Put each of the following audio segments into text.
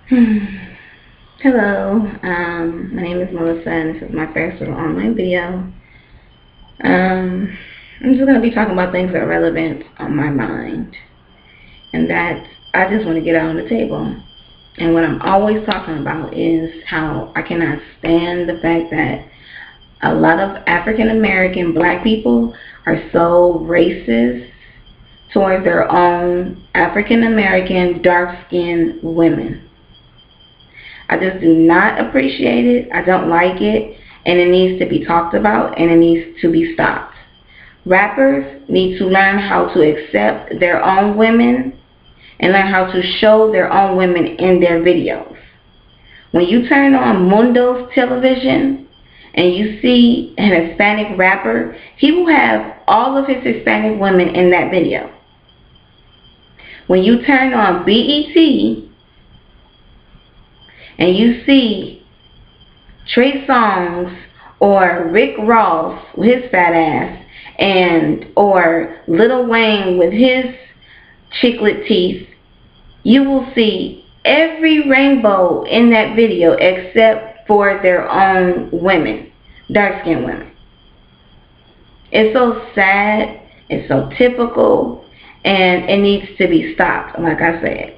Hello, my name is Melissa and this is my first little online video. I'm just going to be talking about things that are relevant on my mind and that I just want to get out on the table. And what I'm always talking about is how I cannot stand the fact that a lot of African American black people are so racist towards their own African American dark-skinned women. I just do not appreciate it. I don't like it, and it needs to be talked about, and it needs to be stopped. Rappers need to learn how to accept their own women and learn how to show their own women in their videos. When you turn on Mundo's television and you see an Hispanic rapper, he will have all of his Hispanic women in that video. When you turn on BET and you see Trey Songz or Rick Ross with his fat ass, or Lil Wayne with his chiclet teeth, you will see every rainbow in that video except for their own women, dark-skinned women. It's so sad, it's so typical, and it needs to be stopped, like I said.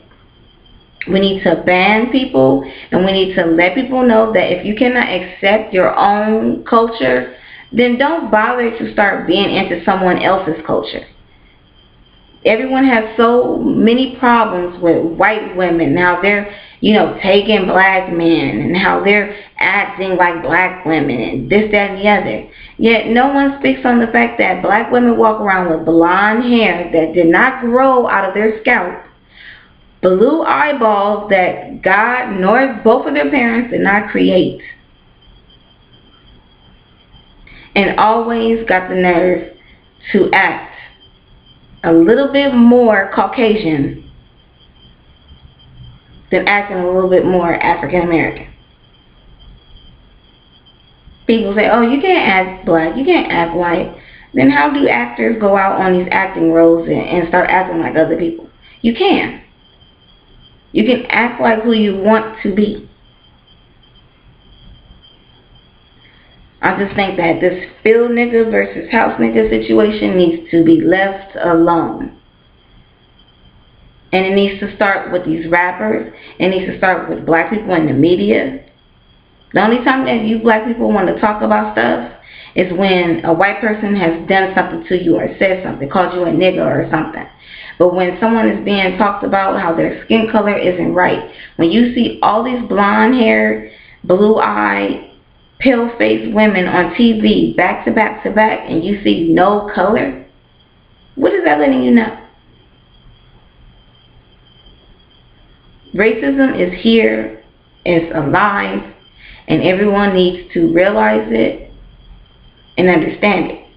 We need to ban people, and we need to let people know that if you cannot accept your own culture, then don't bother to start being into someone else's culture. Everyone has so many problems with white women. Now they're, taking black men, and how they're acting like black women, and this, that, and the other. Yet no one speaks on the fact that black women walk around with blonde hair that did not grow out of their scalp, blue eyeballs that God nor both of their parents did not create, and always got the nerve to act a little bit more Caucasian than acting a little bit more African American. People say, oh, you can't act black, you can't act white. Then how do actors go out on these acting roles and start acting like other people? You can. You can act like who you want to be. I just think that this FieldNigg versus houseNigg situation needs to be left alone. And it needs to start with these rappers. It needs to start with black people in the media. The only time that you black people want to talk about stuff is when a white person has done something to you or said something, called you a nigger or something. But when someone is being talked about how their skin color isn't right, when you see all these blonde-haired, blue-eyed, pale-faced women on TV back to back to back, and you see no color, what is that letting you know? Racism is here, it's alive, and everyone needs to realize it and understand it.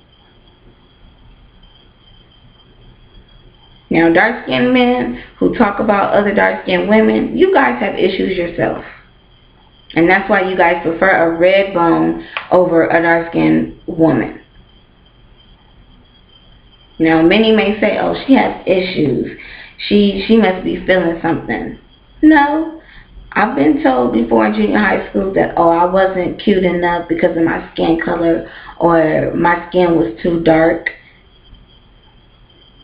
Now, dark-skinned men who talk about other dark-skinned women, you guys have issues yourself. And that's why you guys prefer a red bone over a dark-skinned woman. Now, many may say, oh, she has issues. She must be feeling something. No. I've been told before in junior high school that, oh, I wasn't cute enough because of my skin color, or my skin was too dark.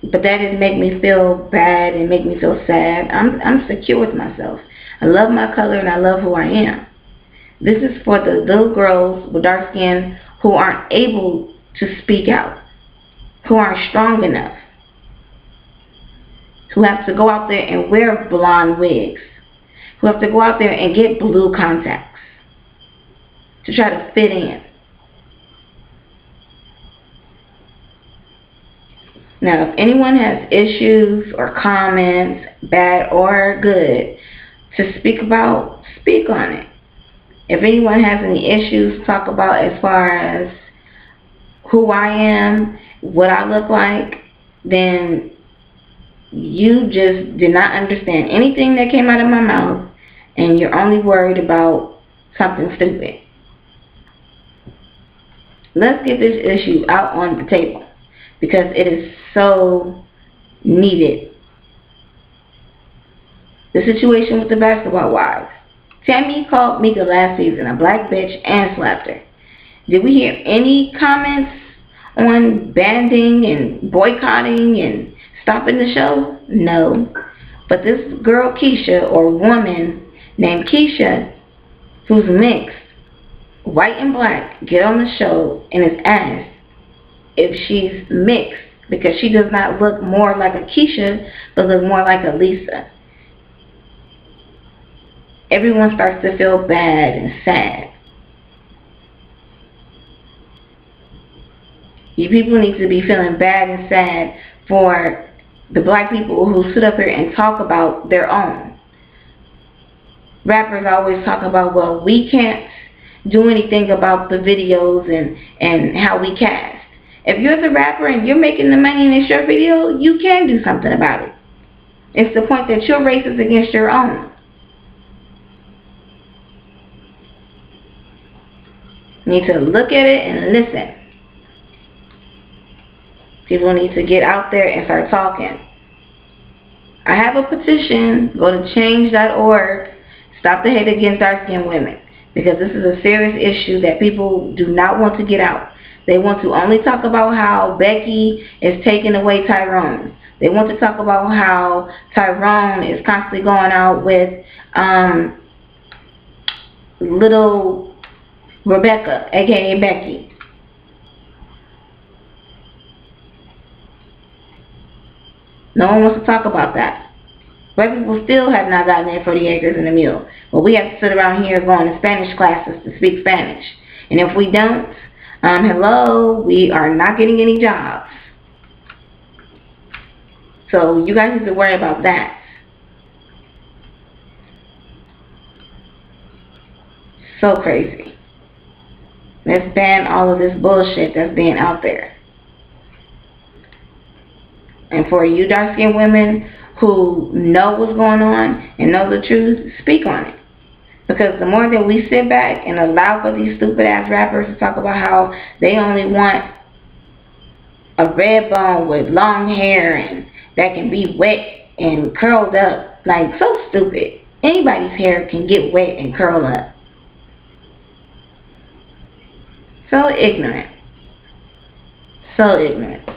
But that didn't make me feel bad and make me feel sad. I'm secure with myself. I love my color and I love who I am. This is for the little girls with dark skin who aren't able to speak out, who aren't strong enough, who have to go out there and wear blonde wigs, who have to go out there and get blue contacts to try to fit in. Now, if anyone has issues or comments, bad or good, to speak about, speak on it. If anyone has any issues to talk about as far as who I am, what I look like, then you just did not understand anything that came out of my mouth, and you're only worried about something stupid. Let's get this issue out on the table, because it is so needed. The situation with the basketball wives. Tammy called Mika last season a black bitch and slapped her. Did we hear any comments on banding and boycotting and stopping the show? No. But this girl Keisha, or woman named Keisha, who's mixed, white and black, get on the show and is asked if she's mixed because she does not look more like a Keisha but look more like a Lisa. Everyone starts to feel bad and sad. You people need to be feeling bad and sad for the black people who sit up here and talk about their own. Rappers always talk about, well, we can't do anything about the videos and how we cast. If you're the rapper and you're making the money and it's your video, you can do something about it. It's the point that you're racist against your own. You need to look at it and listen. People need to get out there and start talking. I have a petition. Go to change.org. Stop the hate against dark-skinned women. Because this is a serious issue that people do not want to get out. They want to only talk about how Becky is taking away Tyrone. They want to talk about how Tyrone is constantly going out with little Rebecca, aka Becky. No one wants to talk about that. White people still have not gotten their 40 acres and a mule. But we have to sit around here going to Spanish classes to speak Spanish. And if we don't, hello, we are not getting any jobs. So you guys need to worry about that. So crazy. Let's ban all of this bullshit that's being out there. And for you dark-skinned women who know what's going on and know the truth, speak on it. Because the more that we sit back and allow for these stupid-ass rappers to talk about how they only want a red bone with long hair and that can be wet and curled up, like, so stupid. Anybody's hair can get wet and curl up. So ignorant. So ignorant.